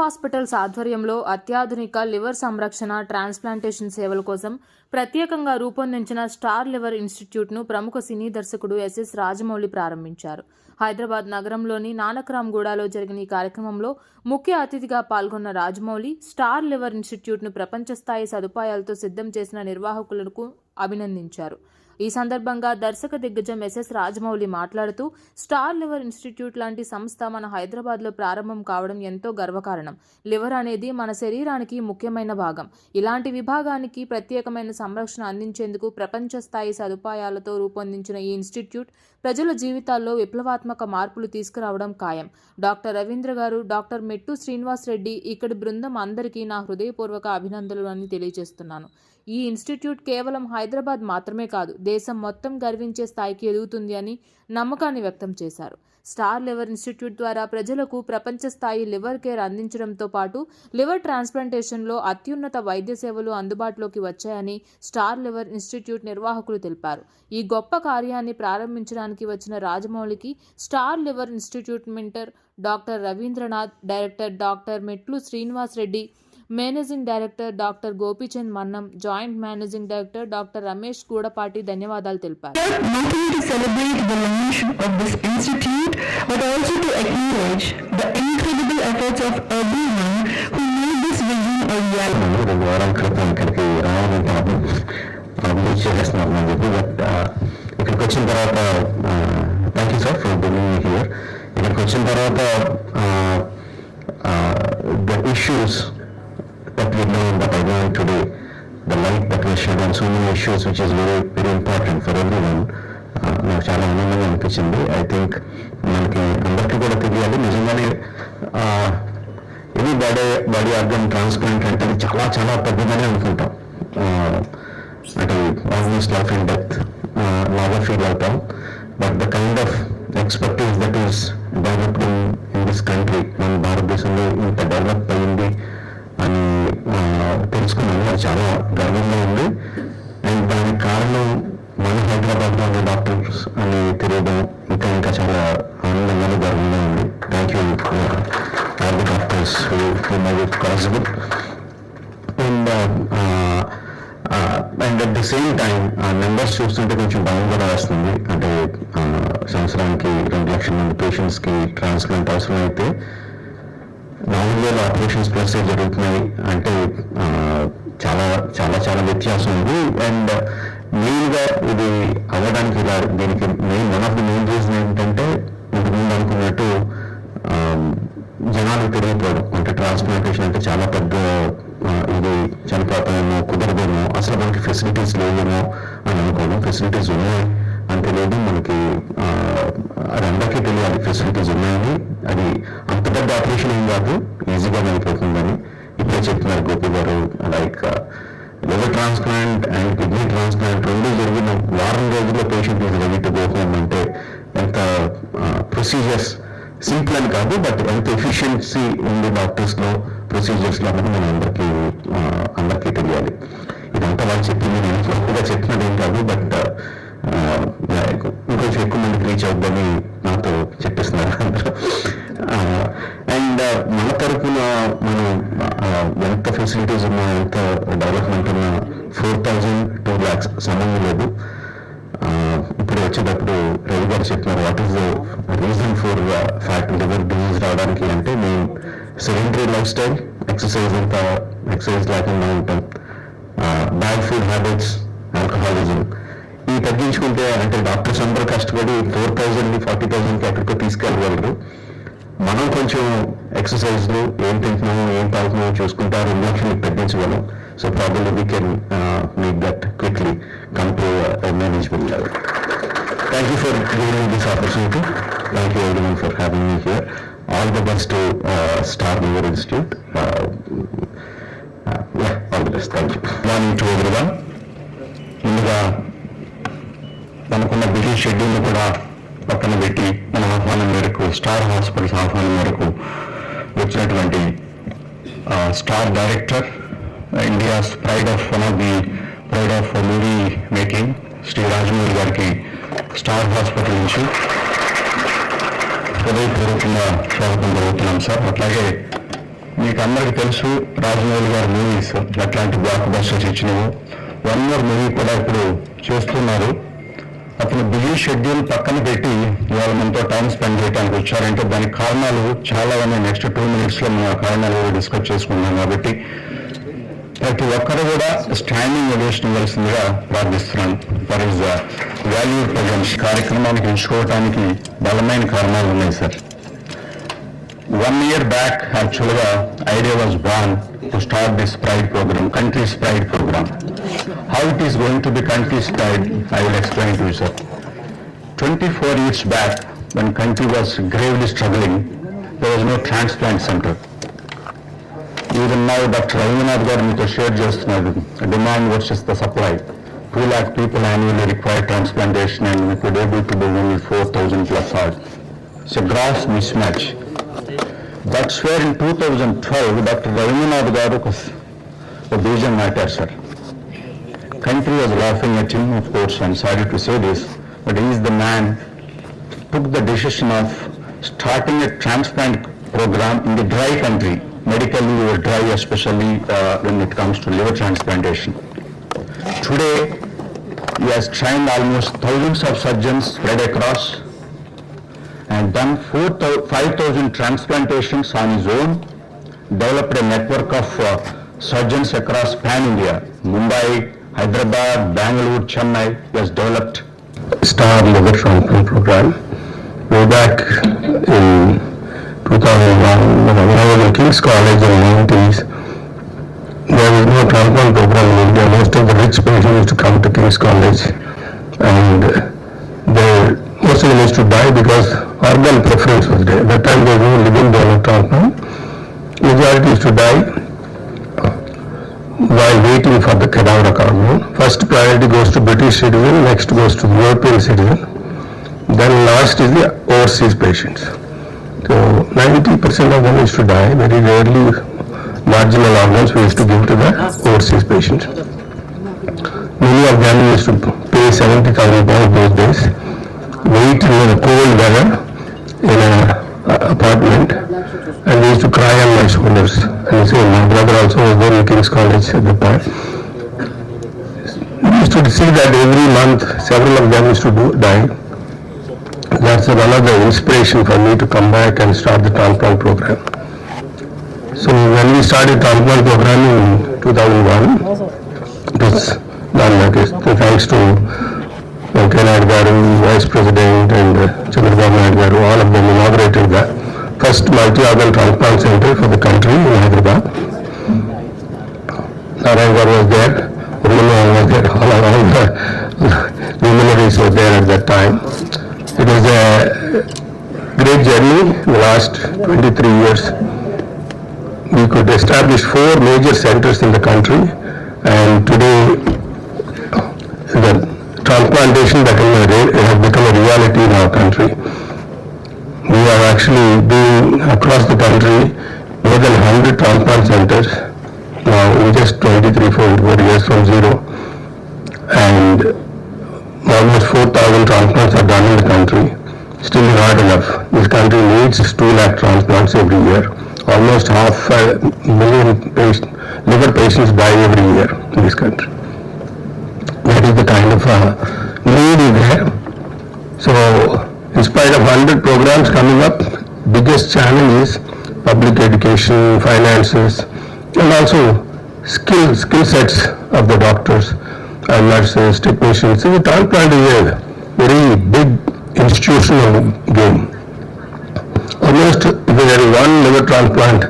Hospitals ఆధ్వర్యంలో అత్యాధునిక liver సంరక్షణ ట్రాన్స్ప్లాంటేషన్ సేవల కోసం ప్రత్యేకంగా రూపొందించిన స్టార్ లివర్ ఇన్స్టిట్యూట్ను ప్రముఖ సినీ దర్శకుడు SS రాజమౌళి ప్రారంభించారు. హైదరాబాద్ నగరంలోని నానక్రామ్గూడలో జరిగిన ఈ కార్యక్రమంలో ముఖ్య అతిథిగా పాల్గొన్న రాజమౌళి స్టార్ లివర్ ఇన్స్టిట్యూట్ను ప్రపంచ స్థాయి సదుపాయాలతో సిద్ధం చేసిన నిర్వాహకులకు అభినందించారు. ఈ సందర్భంగా దర్శక దిగ్గజం SS రాజమౌళి మాట్లాడుతూ స్టార్ లివర్ ఇన్స్టిట్యూట్ లాంటి సంస్థ మన హైదరాబాద్లో ప్రారంభం కావడం ఎంతో గర్వకారణం. లివర్ అనేది మన శరీరానికి ముఖ్యమైన భాగం. ఇలాంటి విభాగానికి ప్రత్యేకమైన సంరక్షణ అందించేందుకు ప్రపంచ స్థాయి సదుపాయాలతో రూపొందించిన ఈ ఇన్స్టిట్యూట్ ప్రజల జీవితాల్లో విప్లవాత్మక మార్పులు తీసుకురావడం ఖాయం. డాక్టర్ రవీంద్ర గారు, డాక్టర్ మెట్టు శ్రీనివాస్ రెడ్డి, ఇక్కడి బృందం అందరికీ నా హృదయపూర్వక అభినందనలు అని తెలియజేస్తున్నాను. ఈ ఇన్స్టిట్యూట్ కేవలం హైదరాబాద్ మాత్రమే కాదు, దేశం మొత్తం గర్వించే స్థాయికి ఎదుగుతుంది అని నమ్మకాన్ని వ్యక్తం చేశారు. స్టార్ లివర్ ఇన్స్టిట్యూట్ ద్వారా ప్రజలకు ప్రపంచ స్థాయి లివర్ కేర్ అందించడంతో పాటు లివర్ ట్రాన్స్ప్లాంటేషన్లో అత్యున్నత వైద్య సేవలు అందుబాటులోకి వచ్చాయని స్టార్ లివర్ ఇన్స్టిట్యూట్ నిర్వాహకులు తెలిపారు. ఈ గొప్ప కార్యాన్ని ప్రారంభించడానికి వచ్చిన రాజమౌళికి star liver institute mentor doctor Ravindranath, director doctor Metlu Srinivas Reddy, managing director doctor Gopichand Mannam, joint managing director doctor Ramesh Gudapati ధన్యవాదాలు తెలిపారు. Nothing to celebrate the launch of this institute, but also to acknowledge the incredible efforts of everyone who made this vision a reality. రెండు వారాల క్రితం ఇక్కడికి రావాలంటే అభివృద్ధి చేస్తున్నాను అని చెప్పి, బట్ ఇక్కడికి వచ్చిన తర్వాత thank you sir for bringing me here. ఇక్కడికి వచ్చిన తర్వాత the issues that we know that are going today, the light that was shed on so many issues which is very very important for everyone, నాకు చాలా ఆనందంగా అనిపించింది. I think మనకి అందరికీ కూడా తెలియాలి, నిజంగానే ఇది బాడీ ఆర్గన్ ట్రాన్స్ప్లాంట్ అంటే చాలా చాలా పెద్దగానే అనుకుంటాం. అంటే ఆల్మోస్ట్ లైఫ్ అండ్ డెత్ లాగా ఫీల్ అవుతాం. But the kind of expertise that is developed in this country, మన భారతదేశంలో ఇంత డెవలప్ అయ్యింది అని తెలుసుకున్నాను. అది చాలా గర్వంగా ఉంది. అండ్ దానికి కారణం మన హైదరాబాద్లో ఉన్న డాక్టర్స్ అని తెలియడం ఇంకా ఇంకా చాలా ఆనందంగానే గర్వంగా ఉంది. Thank you all the doctors who made it possible. And at the same time numbers చూస్తుంటే కొంచెం భయం కూడా వేస్తుంది. అంటే సంవత్సరానికి 2 లక్షల మంది పేషెంట్స్కి ట్రాన్స్ప్లాంట్ అవసరం అయితే 4,000 ఆపరేషన్స్ ప్లస్ జరుగుతున్నాయి అంటే చాలా చాలా చాలా వ్యత్యాసం ఉంది. అండ్ మెయిన్గా ఇది అవ్వడానికి ఇలా దీనికి one of the main reason ఏంటంటే, ఇంతకుముందు అనుకున్నట్టు జనాలు పెరిగిపోవడం. అంటే ట్రాన్స్ప్లాంటేషన్ అంటే చాలా పెద్ద ఇది చనిపోతామేమో, కుదరదేమో, అసలు మనకి ఫెసిలిటీస్ లేవేమో అని అనుకోవడం. ఫెసిలిటీస్ ఉన్నాయి అని తెలియదు మనకి, అది అందరికీ తెలియాలి ఫెసిలిటీస్ ఉన్నాయని. అది అంత పెద్ద ఆపరేషన్ ఏం కాదు, ఈజీగా అయిపోతుందని ఇప్పుడే చెప్తున్నారు గోపి గారు. Like liver transplant and kidney transplant రెండు జరిగిన వారం రోజుల్లో patient is ready to go home అంటే ఎంత ప్రొసీజర్స్ సింపుల్ అని కాదు, బట్ ఎంత ఎఫిషియన్సీ ఉంది డాక్టర్స్లో, ప్రొసీజర్స్లో అనేది మన అందరికీ తెలియాలి. ఇదంతా వాళ్ళు చెప్పింది, నేను తప్పుగా చెప్పినది ఏం కాదు, బట్ ఇంకొంచెం ఎక్కువ మందికి రీచ్ అవుద్దని నాతో చెప్పిస్తున్నారు అందరూ. అండ్ మన తరఫున మనం ఎంత ఫెసిలిటీస్ ఉన్నా, ఎంత డెవలప్మెంట్ ఉన్నా 4,000 2 lakhs సంబంధం లేదు. ఇప్పుడు వచ్చేటప్పుడు రవి గారు చెప్పినారు what is the reason for fat liver disease రావడానికి అంటే, మేము సెడెంటరీ లైఫ్ స్టైల్, ఎక్సర్సైజ్ లేకుండా ఉంటాం, బ్యాడ్ ఫుడ్ హ్యాబిట్స్, ఆల్కహాలిజం. ఈ తగ్గించుకుంటే అంటే డాక్టర్స్ అందరూ కష్టపడి 4,000ని 40,000కి ఎక్కడికో తీసుకెళ్ళగలరు. మనం కొంచెం ఎక్సర్సైజ్లు, ఏం తింటున్నామో ఏం తాగుతున్నామో చూసుకుంటే 2 లక్షలకి తగ్గించగలం. So probably we can make that quickly come to manageable level. Thank you for giving me this opportunity. Thank you everyone for having me here. All the best to star liver institute. All the best. Thank you. Morning to everyone. ముందుగా మనకున్న busy షెడ్యూల్ని కూడా పక్కన పెట్టి మన ఆహ్వానం మేరకు, star hospitals ఆహ్వానం మేరకు వచ్చినటువంటి star director, India's pride of one of the pride of movie making Shri Rajamouli గారికి స్టార్ హాస్పిటల్ నుంచి హృదయపూర్వకంగా స్వాగతం జరుగుతున్నాం సార్. అట్లాగే మీ మీకు అందరికీ తెలుసు రాజమౌళి గారి మూవీస్ ఎట్లాంటి బ్లాక్ బస్టర్స్ ఇచ్చినవి. వన్ మోర్ మూవీ కూడా ఇప్పుడు చేస్తున్నారు. అతను బిజీ షెడ్యూల్ పక్కన పెట్టి ఇవాళ మనతో టైం స్పెండ్ చేయడానికి వచ్చారంటే దానికి కారణాలు చాలా ఉన్నాయి. నెక్స్ట్ 2 minutesలో మేము ఆ కారణాలు డిస్కస్ చేసుకున్నాం. కాబట్టి ప్రతి ఒక్కరు కూడా స్టాండింగ్ ఓవేషన్ ఇవ్వాల్సిందిగా ప్రార్థిస్తున్నాను. ఫర్ ఇస్ వాల్యూ ప్రజెంట్స్ కార్యక్రమానికి ఎంచుకోవడానికి బలమైన కారణాలు ఉన్నాయి sir. 1 year back, actually, idea was born to start this Pride program, country's Pride program. How it is going to be country's Pride, I will explain to you, sir. 24 years back, when country was gravely struggling, there was no transplant center. Even now, Dr. Rajamouli garu meeto share chestunnadu. Demand versus the supply. 2 lakh people annually require transplantation, and we could able to do only 4,000 plus odd. It's a gross mismatch. That's where in 2012, Dr. Rajamouli garu a vision matter, sir. Country was laughing at him, of course. I'm sorry to say this, but he is the man took the decision of starting a transplant program in the dry country. Medically, we were dry, especially when it comes to liver transplantation. Today, he has trained almost thousands of surgeons spread across and done 5,000 transplantations on his own, developed a network of surgeons across pan-India, Mumbai, Hyderabad, Bangalore, Chennai. He has developed Star Liver Transplant Program. Way back in 2001, when I was in King's College in the 90s, there was no transplant program in India. Most of the rich patients used to come to King's College, and most of them used to die because organ preference was there. At that time there was no living donor transplant. Majority used to die while waiting for the cadaver organ. First priority goes to British citizen, next goes to European citizen, then last is the overseas patients. So 90% of them used to die. Very rarely marginal organs we used to give to the overseas patients. Many of them used to pay 70,000 pounds those days, wait in the cold weather in an apartment, and they used to cry on my shoulders. And say, my brother also was there in King's College at the time. We used to see that every month several of them used to die. That's another inspiration for me to come back and start the transplant program. So when we started transplant program in 2001, it was done like this. So thanks to Venkaiah garu, Vice President, and Chandrababu Naidu garu, all of them inaugurated the first multi-organ transplant center for the country in Hyderabad. Narayan garu was there, Urmila was there, all the luminaries were there at that time. It was a great journey in the last 23 years. We could establish 4 major centers in the country, and today the transplantation has become a reality in our country. We are actually doing across the country more than 100 transplant centers now in just 23-24 years from zero, and almost 4,000 transplants are done in the country. Still not enough. This country needs 2 lakh transplants every year. Almost 500,000 liver patients die every year in this country. That is the kind of need is there. So, in spite of 100 programs coming up, biggest challenge is public education, finances, and also skill sets of the doctors and nurses, technicians. So, the transplant is a very big institutional game. Almost if there is one liver transplant,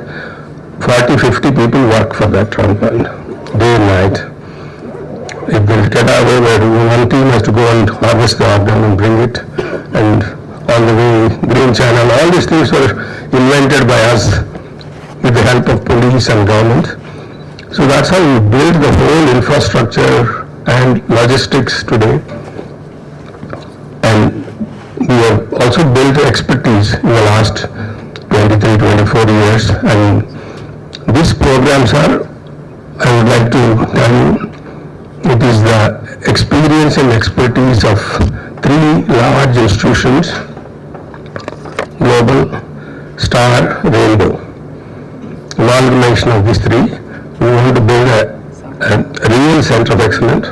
40-50 people work for that transplant, day and night. If there is cadaver, where one team has to go and harvest the organ and bring it, and on the way, green channel, all these things were invented by us with the help of police and government. So that's how we build the whole infrastructure and logistics today. And we have also built expertise in the last 23-24 years, and these programs are, I would like to tell you, it is the experience and expertise of 3 large institutions, Global, Star, Rainbow. All amalgamation of these three, we want to build a real center of excellence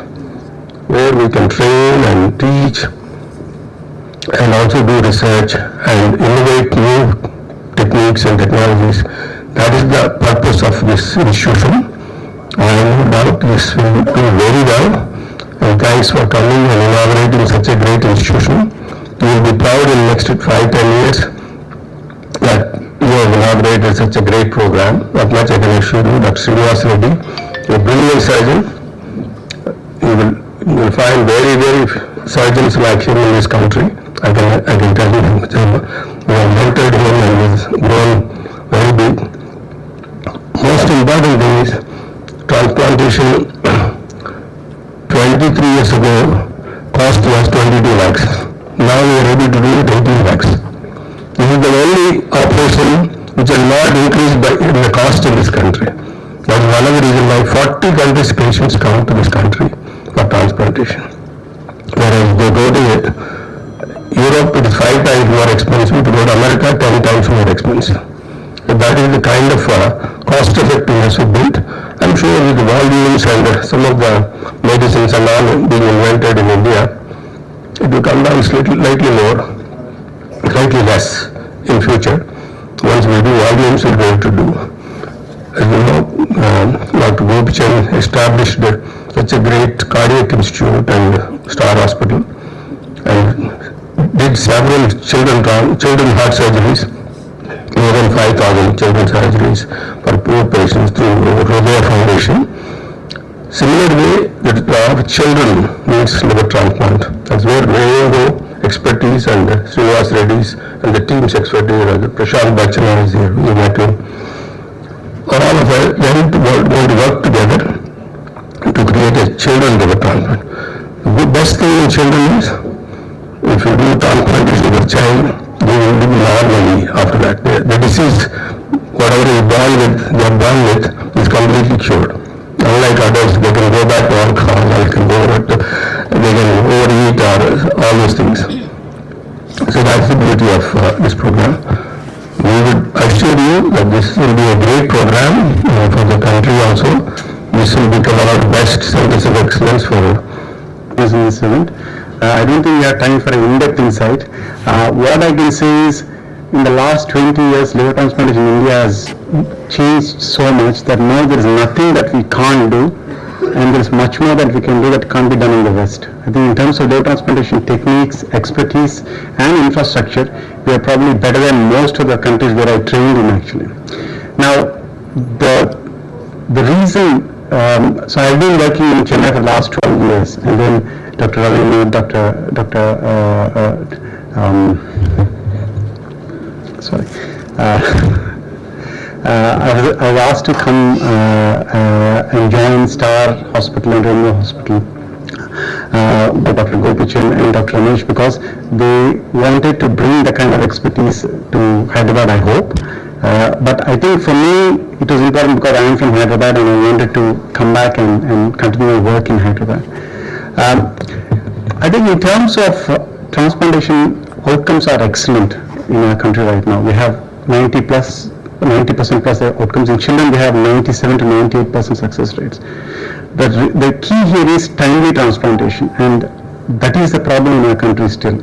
where we can train and teach and also do research and innovate new techniques and technologies. That is the purpose of this institution. I have no doubt this will do very well. And thanks for coming and inaugurating such a great institution. We will be proud in the next 5-10 years that you have inaugurated such a great program. That much I can assure you. Dr. Srinivas Reddy, a brilliant surgeon. You will find very, very surgeons like him in this country. I can tell you. We have mentored him and he's grown very big. Most important thing is transplantation. 23 years ago, cost was 22 lakhs. Now we are able to do it 18 lakhs. This is the only operation which has not increased in the cost in this country. That's one of the reasons why 40 countries patients come to this country for transplantation. Whereas they go to Europe, it is 5 times more expensive. To go to America, 10 times more expensive. So that is the kind of cost effectiveness we built. I'm sure with the volumes and some of the medicines and all being invented in India, it will come down slightly less in future. Once we do volumes, we'll be able to do. As you know, Dr. Gopichan established such a great cardiac institute and Star Hospital and did several children heart surgeries, more than 5,000 children's surgeries for poor patients through Hridaya Foundation. Similarly, the children needs liver transplant. That's where Rainbow expertise and Srinivas Reddy's and the team's expertise, Prashant Bachchan is here, we met him. All of us going to work together to create a children liver transplant. The best thing in children is if you do transplantation of a child, they will live normally after that. The disease, whatever they are born with, is completely cured. Unlike adults, they can go back to alcohol, they can overeat or all those things. So that's the beauty of this program. We would assure you that this will be a great program for the country also. This will become one of the best centers of excellence for this event. I don't think we have time for an in-depth insight. What I can say is, in the last 20 years, liver transplantation in India has changed so much that now there is nothing that we can't do, and there is much more that we can do that can't be done in the West. I think in terms of liver transplantation techniques, expertise, and infrastructure, we are probably better than most of the countries where I trained in actually. Now, the reason, so I've been working in Chennai for the last 12 years, and then Dr. Ravindra, I was asked to come and join Star Hospital and Rainbow Hospital by Dr. Gopichan and Dr. Ramesh because they wanted to bring the kind of expertise to Hyderabad, I hope. But I think for me it was important because I am from Hyderabad and I wanted to come back and continue my work in Hyderabad. I think in terms of transplantation, outcomes are excellent in our country right now. We have 90% plus outcomes. In children, we have 97 to 98% success rates. The key here is timely transplantation, and that is the problem in our country still.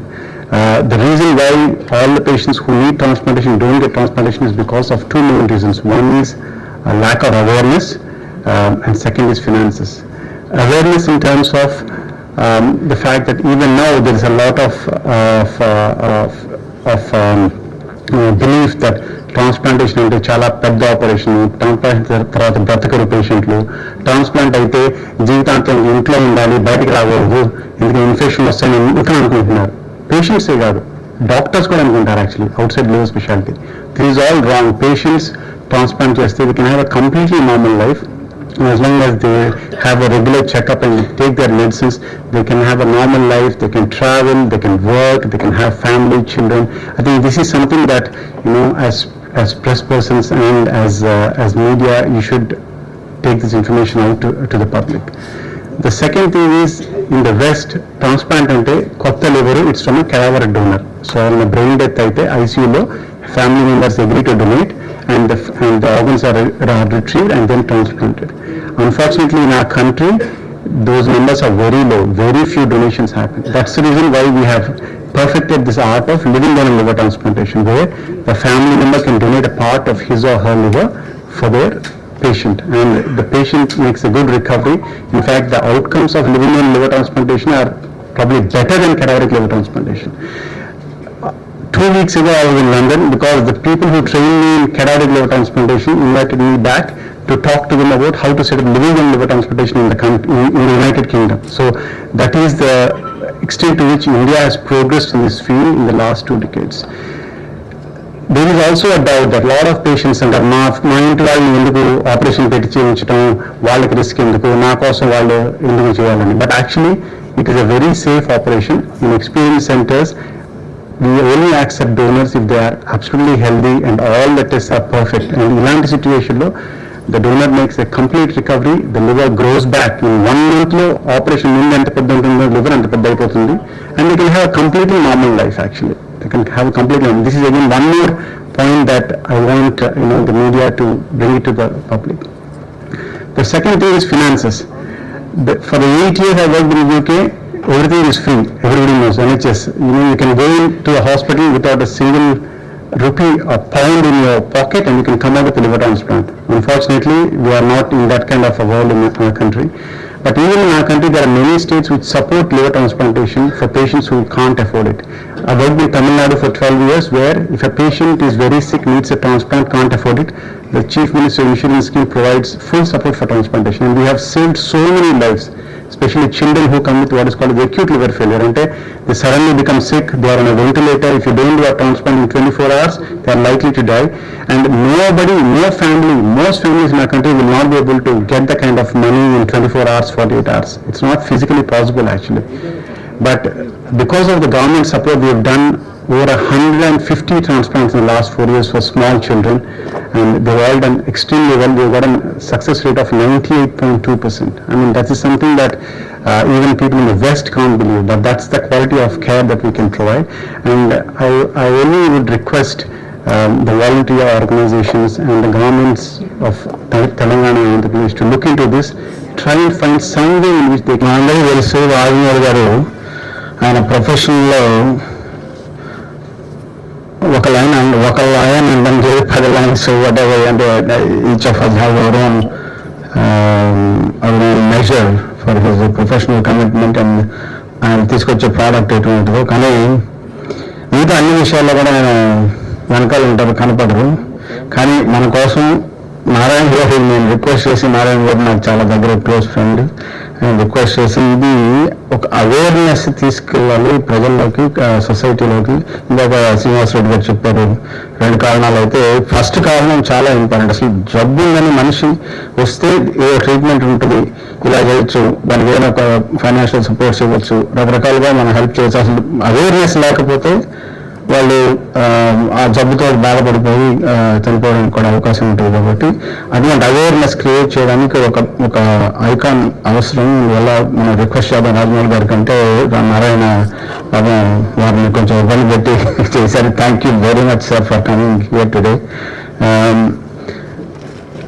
The reason why all the patients who need transplantation don't get transplantation is because of two main reasons. One is a lack of awareness, and second is finances. Awareness in terms of the fact that even now there is a lot of belief that transplantation అంటే చాలా పెద్ద operation, transplant తర్వాత బ్రతకరు పేషెంట్లు, transplant అయితే జీవితాంతం ఇంట్లో ఉండాలి, బయటకు రాకూడదు, ఎందుకంటే ఇన్ఫెక్షన్ వస్తాయని ఇంకా అనుకుంటున్నారు. పేషెంట్సే కాదు, డాక్టర్స్ కూడా అనుకుంటారు actually outside liver speciality. This is all wrong. Patients transplant చేస్తే they can have a completely normal life. As long as they have a regular checkup and take their medicines, they can have a normal life, they can travel, they can work, they can have family, children. I think this is something that, as press persons and as media, you should take this information out to the public. The second thing is, in the West, transplant ante kotta liver, it's from a cadaver donor. So on a brain death aite ICU lo family members agree to donate and the organs are retrieved and then transplanted. Unfortunately, in our country, those numbers are very low. Very few donations happen. That's the reason why we have perfected this art of living donor liver transplantation, where the family member can donate a part of his or her liver for their patient, and the patient makes a good recovery. In fact, the outcomes of living donor liver transplantation are probably better than cadaveric liver transplantation. 2 weeks ago, I was in London because the people who trained me in cadaveric liver transplantation invited me back to talk to them about how to set up living donor liver transplantation in the United Kingdom. So that is the extent to which India has progressed in this field in the last 2 decades. There is also a doubt that a lot of patients అంటారు మా ఇంటి వాళ్ళని ఎందుకు operation పెట్టి చేయించడం, వాళ్ళకి risk ఎందుకు, నా కోసం వాళ్ళు ఎందుకు చేయాలని. But actually it is a very safe operation. In experience centres we only accept donors if they are absolutely healthy and all the tests are perfect. And ఇలాంటి సిచ్యువేషన్లో the donor makes a complete recovery, the liver grows back. In 1 month లో operation ముందు ఎంత పెద్ద ఉంటుందో liver అంత పెద్ద అయిపోతుంది, and they can have a completely normal life actually. They can have a completely normal. This is again one more point that I want the media to bring it to the public. The second thing is finances. For the 8 years I worked in the UK, everything is free. Everybody knows NHS. You can go into a hospital without a single rupee or pound in your pocket and you can come out with a liver transplant. Unfortunately, we are not in that kind of a world in our country. But even in our country, there are many states which support liver transplantation for patients who can't afford it. I worked in Tamil Nadu for 12 years, where if a patient is very sick, needs a transplant, can't afford it, the Chief Minister Insurance Scheme provides full support for transplantation. And we have saved so many lives, especially children who come with what is called acute liver failure. And they suddenly become sick, they are on a ventilator. If you don't do a transplant in 24 hours, they are likely to die. And most families in our country will not be able to get the kind of money in 24 hours, 48 hours. It's not physically possible actually. But because of the government support, we have done over 150 transplants in the last 4 years for small children, and they've all done extremely well. We've got a success rate of 98.2%. I mean, that is something that even people in the West can't believe, but that's the quality of care that we can provide. And I only would request the volunteer organizations and the governments of Telangana and Andhra Pradesh to look into this, try and find some way in which they can. అందరూ తెలుసు రాజమౌళి గారు ఆయన ప్రొఫెషన్లో ఒక line అంటే 10 lines whatever, అంటే each of us have our own measure for his professional commitment and ఆయన తీసుకొచ్చే ప్రోడక్ట్ ఎటువంటిదో. కానీ మిగతా అన్ని విషయాల్లో కూడా ఆయన వెనకాల ఉంటారు, కనపడరు. కానీ మన కోసం నారాయణ గారు, నేను రిక్వెస్ట్ చేసి, నారాయణ గారు నాకు చాలా దగ్గర క్లోజ్ ఫ్రెండ్, రిక్వెస్ట్ చేసి ఇది ఒక అవేర్నెస్ తీసుకెళ్ళాలి ప్రజల్లోకి, సొసైటీలోకి. ఇందాక శ్రీనివాస్ రెడ్డి గారు చెప్పారు 2 కారణాలు. అయితే ఫస్ట్ కారణం చాలా ఇంపార్టెంట్. అసలు జబ్బు ఉందని మనిషి వస్తే ఏ ట్రీట్మెంట్ ఉంటుంది, ఇలా చేయొచ్చు, దానికి ఏదైనా ఒక ఫైనాన్షియల్ సపోర్ట్స్ ఇవ్వచ్చు, రకరకాలుగా మనం హెల్ప్ చేయొచ్చు. అసలు అవేర్నెస్ లేకపోతే వాళ్ళు ఆ జబ్బుతో బాధపడిపోయి చనిపోవడానికి కూడా అవకాశం ఉంటుంది. కాబట్టి అటువంటి అవేర్నెస్ క్రియేట్ చేయడానికి ఒక ఐకాన్ అవసరం. వల్ల మనం రిక్వెస్ట్ చేద్దాం రాజమౌళి గారి కంటే నారాయణ వారిని కొంచెం ఇబ్బంది పెట్టి చేశారు. Thank you very much sir for coming here today.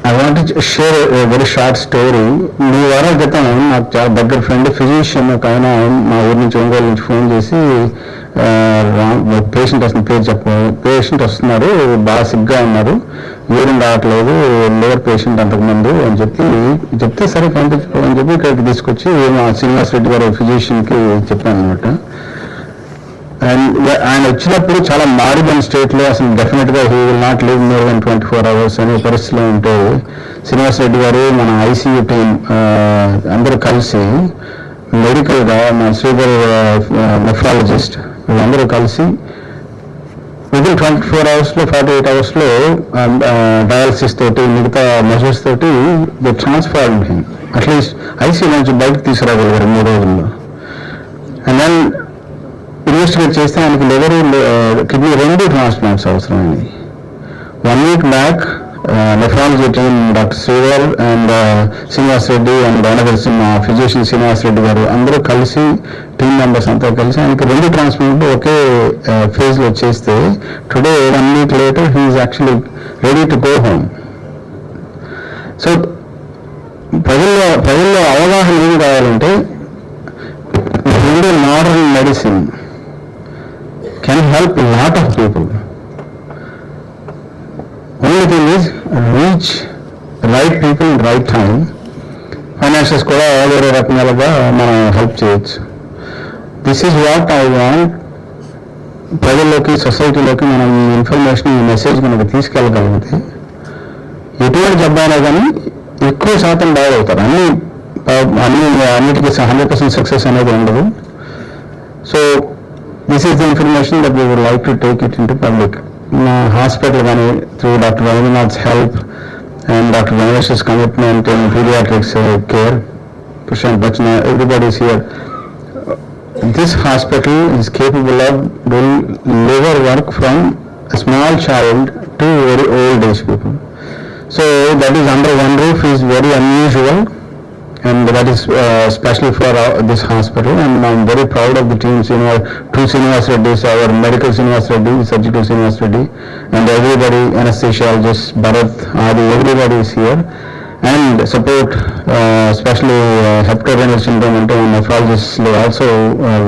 I want to share a very short story. 3 వారాల క్రితం నాకు చాలా దగ్గర ఫ్రెండ్ ఫిజిషియన్ ఒక ఆయన మా ఊరి నుంచి, ఒంగోలు నుంచి ఫోన్ చేసి, పేషెంట్ వస్తుంది, పేరు పేషెంట్ వస్తున్నారు, బాగా సిగ్గా ఉన్నారు, యూరిన్ రావట్లేదు, లివర్ పేషెంట్ అంతకుముందు అని చెప్తే సరే పంపించుకోమని చెప్పి ఇక్కడికి తీసుకొచ్చి మా శ్రీనివాస్ రెడ్డి గారు ఫిజిషియన్కి చెప్పాను అనమాట. అండ్ ఆయన వచ్చినప్పుడు చాలా మారిపోయిన స్టేట్లో, అసలు డెఫినెట్గా he will not live more than 24 hours అనే పరిస్థితిలో ఉంటే శ్రీనివాస్ రెడ్డి గారు, మన ఐసీయూ టీం అందరూ కలిసి మెడికల్గా మన శ్రీధర్ నెఫ్రాలజిస్ట్ వీళ్ళందరూ కలిసి విదిన్ 24 hours, 48 hours డయాలసిస్ తోటి, మిగతా మెజర్స్ తోటి the transferred him. At least ICU నుంచి బయటకు తీసుకురాగలిగారు 3 రోజుల్లో. అండ్ దెన్ ఇన్వెస్టిగేట్ చేస్తే ఆయనకి లివర్, కిడ్నీ 2 ట్రాన్స్ప్లాంట్స్ అవసరమైంది. 1 week back nephrology team, Dr. Srival and Srinivas Reddy and another physician Srinivas Reddy గారు అందరూ కలిసి టీమ్ మెంబర్స్ అంతా కలిసి ఆయనకి 2 ట్రాన్స్ప్లాంట్ ఒకే ఫేజ్లో చేస్తే today 1 week later he is actually ready to go home. So ప్రజల్లో అవగాహన ఏమి కావాలంటే Indian modern medicine can help lot of people. Only thing is reach right people in right time. Finances కూడా వేరే రకాలుగా మనం హెల్ప్ చేయొచ్చు. This is what I want. ప్రజల్లోకి సొసైటీలోకి మనం ఈ ఇన్ఫర్మేషన్ ఈ మెసేజ్ మనకు తీసుకెళ్ళగలిగితే ఎటువంటి జబ్బైనా కానీ ఎక్కువ శాతం బాగా అవుతారు. అన్నిటికీ 100% సక్సెస్ అనేది ఉండదు. So this is the information that we would like to take it in to public. Hospital కానీ through doctor Ravindranath's help and doctor గణేష్'s commitment in pediatrics care, Prashant Bachna, everybody is here. This hospital is capable of doing liver work from a small child to very old age people. So that is under one roof is very unusual, and that is especially for this hospital, and I'm very proud of the teams, two Srinivas Reddys, our medical Srinivas Reddy, surgical Srinivas Reddy, and everybody, anesthesiologists, Bharat, Adi, everybody is here, and support especially hepatorenal syndrome and nephrologists also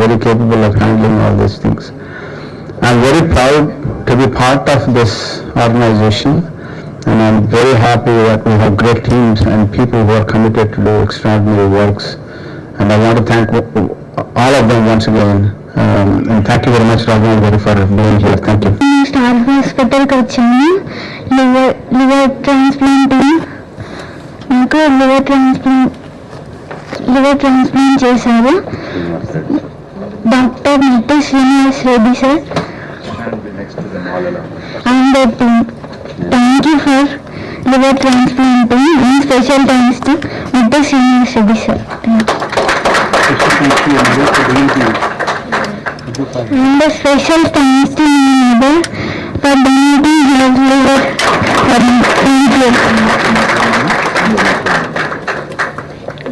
very capable of handling all these things. I'm very proud to be part of this organization, and I'm very happy that we have great teams and people who are committed to do extraordinary works, and I want to thank all of them once again, and thank you very much Rajamouli for being here. Thank you. Star హాస్పిటల్కి వచ్చాము. Liver transplant నాకు liver transplant చేశారు doctor నిత్య Srinivas Reddy sir and team. Thank you for liver transplanting, and special thanks to Mr. Srinivas Reddy sir. And a special thanks to my mother for donating her liver for me. Thank you.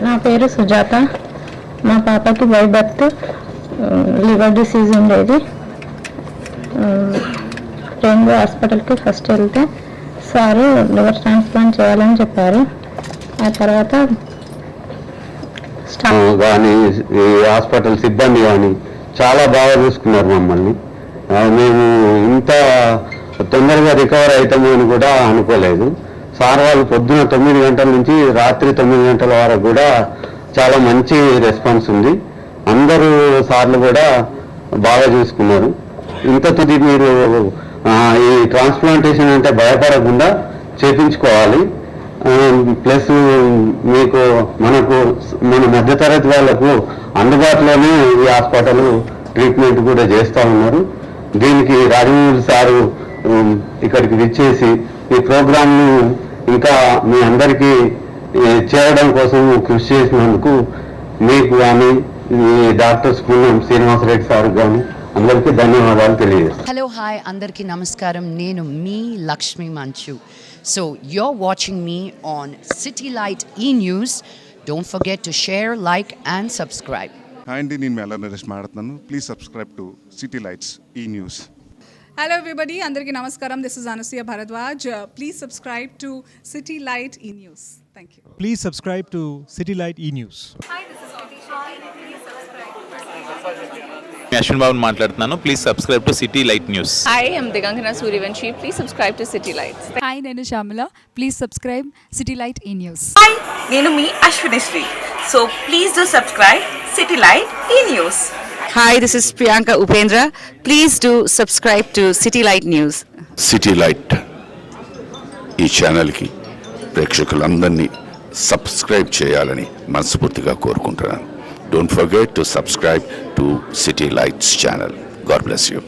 నా పేరు సుజాత. మా పాపకి by birth liver disease ఉండేది. Rainbow హాస్పిటల్కి first వెళ్తే sir liver transplant చేయాలని చెప్పారు. ఆ తర్వాత కానీ ఈ హాస్పిటల్ సిబ్బంది కానీ చాలా బాగా చూసుకున్నారు మమ్మల్ని. మేము ఇంత తొందరగా రికవర్ అవుతాము అని కూడా అనుకోలేదు. సార్ వాళ్ళు పొద్దున 9 గంటల నుంచి రాత్రి 9 గంటల వరకు కూడా చాలా మంచి రెస్పాన్స్ ఉంది. అందరూ సార్లు కూడా బాగా చూసుకున్నారు. ఇంత తుది మీరు ఈ ట్రాన్స్ప్లాంటేషన్ అంటే భయపడకుండా చేపించుకోవాలి. ప్లస్ మీకు మన మధ్యతరగతి వాళ్ళకు అందుబాటులోనే ఈ హాస్పిటల్ ట్రీట్మెంట్ కూడా చేస్తూ ఉన్నారు. దీనికి రాజమౌళి సారు ఇక్కడికి విచ్చేసి ఈ ప్రోగ్రాంను ఇంకా మీ అందరికీ చేరడం కోసం కృషి చేసినందుకు మీకు కానీ ఈ డాక్టర్స్ పూర్ణం శ్రీనివాసరెడ్డి సార్ కానీ అందరికీ ధన్యవాదాలు తెలియజేస్తాను. హలో హాయ్ అందరికీ నమస్కారం. నేను మీ లక్ష్మి మంచు. So you're watching me on City Light E-News. Don't forget to share, like and subscribe. Hi అండి, నేను మెల్ల నరేష్ మాట్లాడుతున్నాను. Please subscribe to city lights ఈ news. Hello everybody, Andarki Namaskaram. This is Anusiya Bharadwaj. Please subscribe to City Light E-News. Thank you. Please subscribe to City Light E-News. Ashwin Babu మాట్లాడుతున్నాను. Please subscribe to city light news. Hi, I'm Digangana Suryavanshi. Please subscribe to City Lights. Hi, నేను Shamila. Please subscribe City Light E-News. Hi, నేను మీ Ashwinisri. So please do subscribe City Light E-News. Hi, this is Priyanka Upendra. Please do subscribe to City Light News. City light ఈ ఛానల్కి ప్రేక్షకులందరినీ subscribe చేయాలని మనస్ఫూర్తిగా కోరుకుంటున్నాను. Don't forget to subscribe to City Lights channel. God bless you.